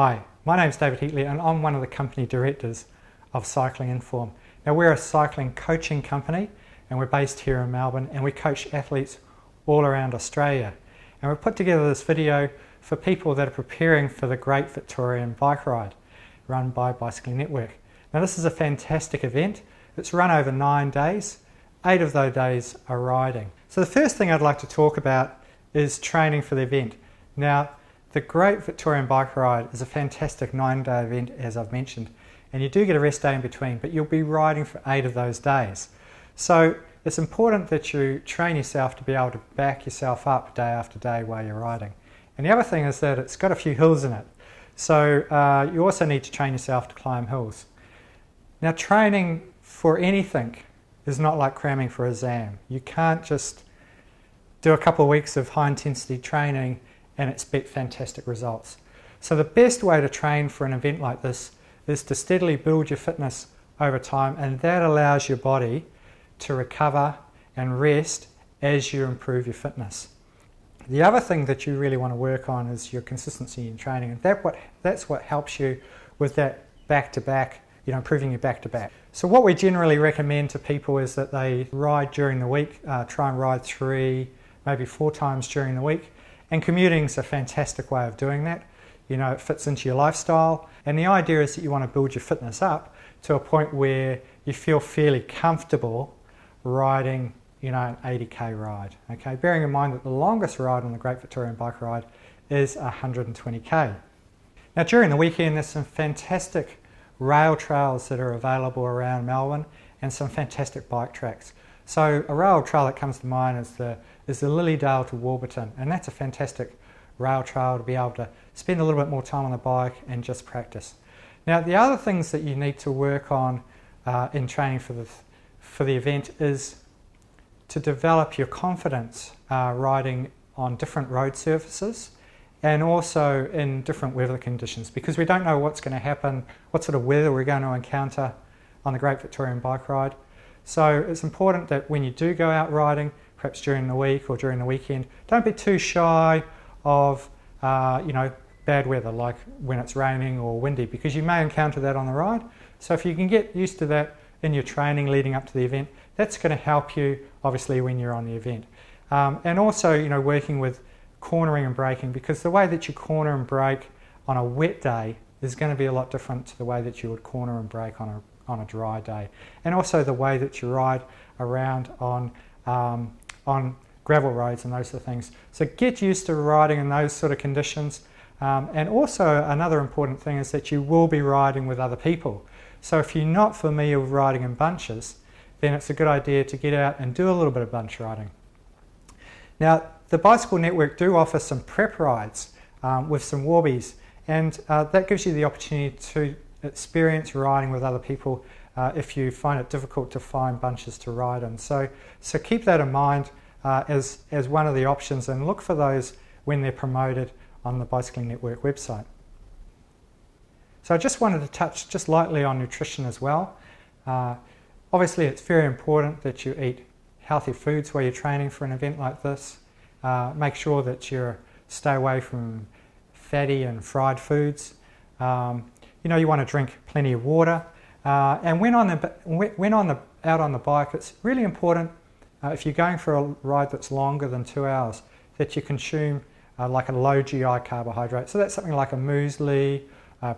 Hi, my name's David Heatley and I'm one of the company directors of Cycling Inform. Now we're a cycling coaching company and we're based here in Melbourne and we coach athletes all around Australia. And we've put together this video for people that are preparing for the Great Victorian Bike Ride run by Bicycling Network. Now this is a fantastic event. It's run over 9 days. 8 of those days are riding. So the first thing I'd like to talk about is training for the event. Now the Great Victorian Bike Ride is a fantastic 9-day event, as I've mentioned, and you do get a rest day in between, but you'll be riding for 8 of those days. So it's important that you train yourself to be able to back yourself up day after day while you're riding. And the other thing is that it's got a few hills in it, so you also need to train yourself to climb hills. Now training for anything is not like cramming for an exam. You can't just do a couple of weeks of high intensity training and expect fantastic results. So the best way to train for an event like this is to steadily build your fitness over time, and that allows your body to recover and rest as you improve your fitness. The other thing that you really want to work on is your consistency in training, and that's what helps you with that back-to-back, improving your back-to-back. So what we generally recommend to people is that they ride during the week, try and ride 3, maybe 4 times during the week. And commuting is a fantastic way of doing that. It fits into your lifestyle. And the idea is that you want to build your fitness up to a point where you feel fairly comfortable riding, an 80k ride. Okay, bearing in mind that the longest ride on the Great Victorian Bike Ride is 120k. Now during the weekend there's some fantastic rail trails that are available around Melbourne and some fantastic bike tracks. So a rail trail that comes to mind is the Lilydale to Warburton, and that's a fantastic rail trail to be able to spend a little bit more time on the bike and just practice. Now the other things that you need to work on in training for the event is to develop your confidence riding on different road surfaces and also in different weather conditions, because we don't know what's going to happen, what sort of weather we're going to encounter on the Great Victorian Bike Ride. So it's important that when you do go out riding, perhaps during the week or during the weekend, don't be too shy of bad weather, like when it's raining or windy, because you may encounter that on the ride. So if you can get used to that in your training leading up to the event, that's going to help you obviously when you're on the event. And also working with cornering and braking, because the way that you corner and brake on a wet day is going to be a lot different to the way that you would corner and brake on a dry day, and also the way that you ride around on gravel roads and those sort of things. So get used to riding in those sort of conditions. And also another important thing is that you will be riding with other people. So if you're not familiar with riding in bunches, then it's a good idea to get out and do a little bit of bunch riding. Now the Bicycle Network do offer some prep rides with some warbies, and that gives you the opportunity to experience riding with other people if you find it difficult to find bunches to ride in. So keep that in mind as one of the options, and look for those when they're promoted on the Bicycling Network website. So I just wanted to touch just lightly on nutrition as well. Obviously it's very important that you eat healthy foods while you're training for an event like this. Make sure that you stay away from fatty and fried foods. You want to drink plenty of water, and when out on the bike, it's really important if you're going for a ride that's longer than 2 hours that you consume like a low GI carbohydrate. So that's something like a muesli,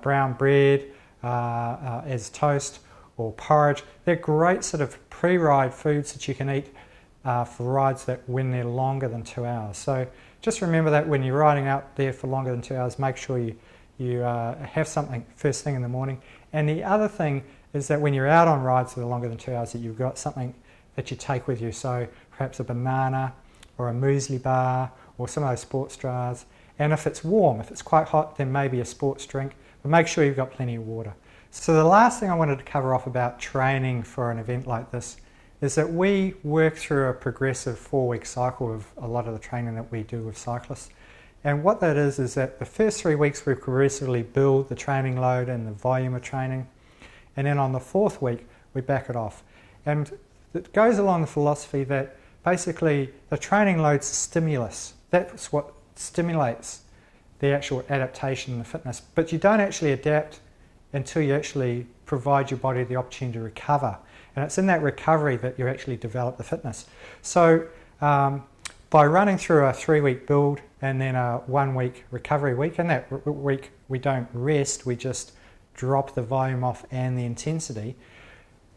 brown bread as toast, or porridge. They're great sort of pre-ride foods that you can eat for rides that when they're longer than 2 hours. So just remember that when you're riding out there for longer than 2 hours, make sure you have something first thing in the morning. And the other thing is that when you're out on rides that are longer than 2 hours, that you've got something that you take with you. So perhaps a banana or a muesli bar or some of those sports straws. And if it's warm, if it's quite hot, then maybe a sports drink, but make sure you've got plenty of water. So the last thing I wanted to cover off about training for an event like this is that we work through a progressive 4-week cycle of a lot of the training that we do with cyclists. And what that is that the first 3 weeks we progressively build the training load and the volume of training, and then on the 4th week we back it off. And it goes along the philosophy that basically the training load's stimulus. That's what stimulates the actual adaptation and the fitness. But you don't actually adapt until you actually provide your body the opportunity to recover. And it's in that recovery that you actually develop the fitness. So by running through a 3-week build and then a 1-week recovery week, and that week we don't rest, we just drop the volume off and the intensity,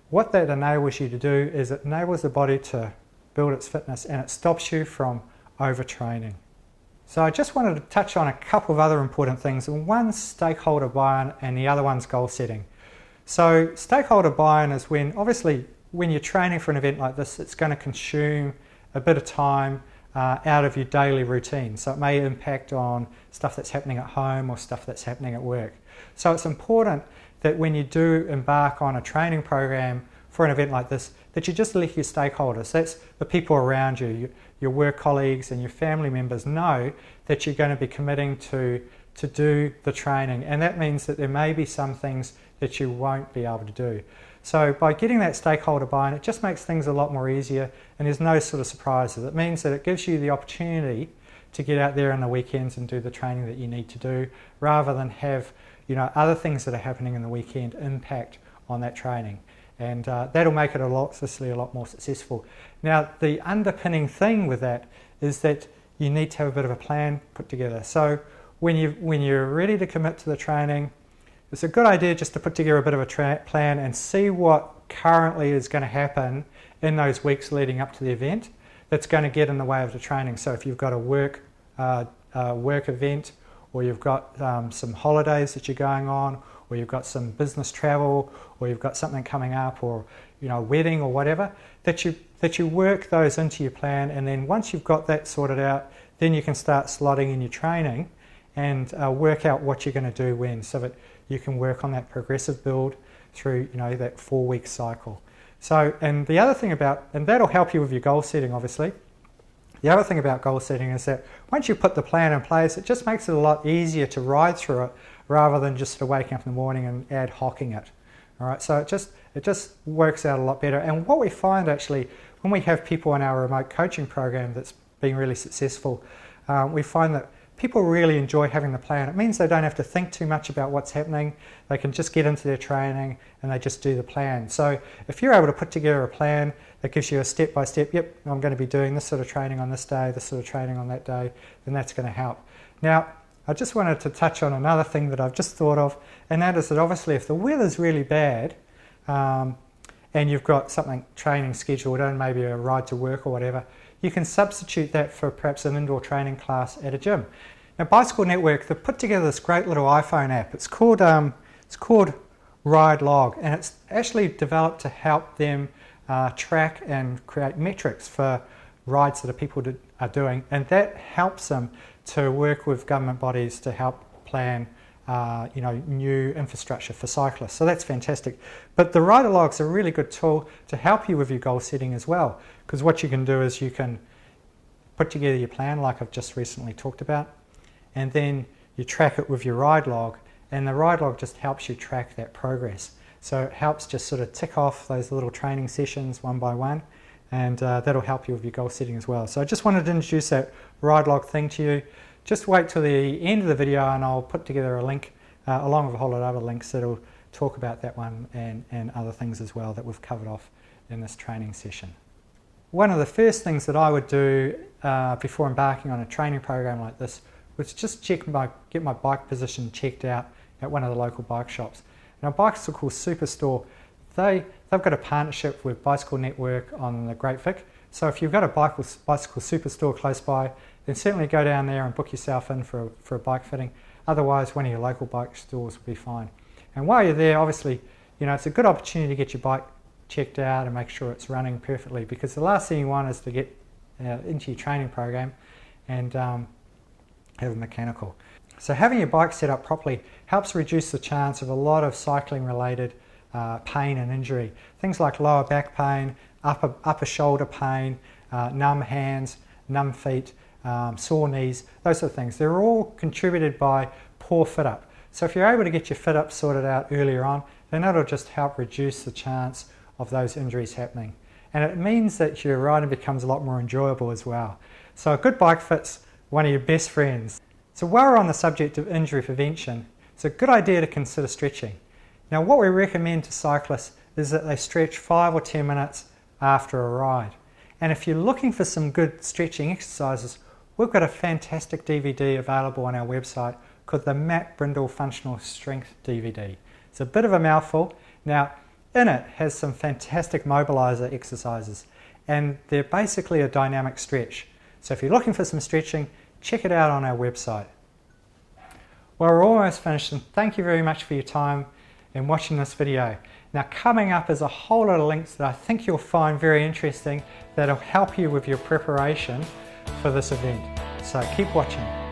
what that enables you to do is it enables the body to build its fitness and it stops you from overtraining. So I just wanted to touch on a couple of other important things. One's stakeholder buy-in and the other one's goal setting. So stakeholder buy-in is when, obviously, when you're training for an event like this, it's going to consume a bit of time out of your daily routine. So it may impact on stuff that's happening at home or stuff that's happening at work. So it's important that when you do embark on a training program for an event like this, that you just let your stakeholders, that's the people around you, your work colleagues and your family members, know that you're going to be committing to do the training. And that means that there may be some things that you won't be able to do. So by getting that stakeholder buy-in, it just makes things a lot more easier and there's no sort of surprises. It means that it gives you the opportunity to get out there on the weekends and do the training that you need to do, rather than have other things that are happening in the weekend impact on that training. And that'll make it obviously a lot more successful. Now, the underpinning thing with that is that you need to have a bit of a plan put together. So when you're ready to commit to the training, it's a good idea just to put together a bit of a plan and see what currently is going to happen in those weeks leading up to the event that's going to get in the way of the training. So if you've got a work event, or you've got some holidays that you're going on, or you've got some business travel, or you've got something coming up, or a wedding or whatever, that you work those into your plan, and then once you've got that sorted out, then you can start slotting in your training and work out what you're going to do when, so that you can work on that progressive build through that 4-week cycle. So, and the other thing and that'll help you with your goal setting, obviously. The other thing about goal setting is that once you put the plan in place, it just makes it a lot easier to ride through it, rather than just waking up in the morning and ad hocing it. All right, so it just works out a lot better. And what we find actually, when we have people in our remote coaching program that's been really successful, we find that people really enjoy having the plan. It means they don't have to think too much about what's happening. They can just get into their training and they just do the plan. So if you're able to put together a plan that gives you a step-by-step, yep, I'm going to be doing this sort of training on this day, this sort of training on that day, then that's going to help. Now, I just wanted to touch on another thing that I've just thought of, and that is that obviously if the weather's really bad and you've got something training scheduled in, maybe a ride to work or whatever, you can substitute that for perhaps an indoor training class at a gym. Now, Bicycle Network, they've put together this great little iPhone app. It's called Ride Log, and it's actually developed to help them track and create metrics for rides that people are doing, and that helps them to work with government bodies to help plan new infrastructure for cyclists. So that's fantastic. But the rider log's a really good tool to help you with your goal setting as well, because what you can do is you can put together your plan like I've just recently talked about, and then you track it with your ride log, and the ride log just helps you track that progress. So it helps just sort of tick off those little training sessions one by one, and that'll help you with your goal setting as well. So I just wanted to introduce that ride log thing to you. Just wait till the end of the video and I'll put together a link along with a whole lot of other links that'll talk about that one and other things as well that we've covered off in this training session. One of the first things that I would do before embarking on a training program like this was just get my bike position checked out at one of the local bike shops. Now, Bicycle Superstore, they've got a partnership with Bicycle Network on the Great Vic. So if you've got a Bicycle Superstore close by, then certainly go down there and book yourself in for a bike fitting. Otherwise, one of your local bike stores will be fine. And while you're there, obviously, it's a good opportunity to get your bike checked out and make sure it's running perfectly, because the last thing you want is to get into your training program and have a mechanical. So having your bike set up properly helps reduce the chance of a lot of cycling related pain and injury. Things like lower back pain, upper shoulder pain, numb hands, numb feet, sore knees, those sort of things. They're all contributed by poor fit up. So if you're able to get your fit up sorted out earlier on, then that'll just help reduce the chance of those injuries happening. And it means that your riding becomes a lot more enjoyable as well. So a good bike fit's one of your best friends. So while we're on the subject of injury prevention, it's a good idea to consider stretching. Now what we recommend to cyclists is that they stretch 5 or 10 minutes after a ride. And if you're looking for some good stretching exercises, we've got a fantastic DVD available on our website called the Matt Brindle Functional Strength DVD. It's a bit of a mouthful. Now in it has some fantastic mobilizer exercises, and they're basically a dynamic stretch. So if you're looking for some stretching, check it out on our website. Well, we're almost finished, and thank you very much for your time in watching this video. Now coming up is a whole lot of links that I think you'll find very interesting that'll help you with your preparation for this event. So keep watching.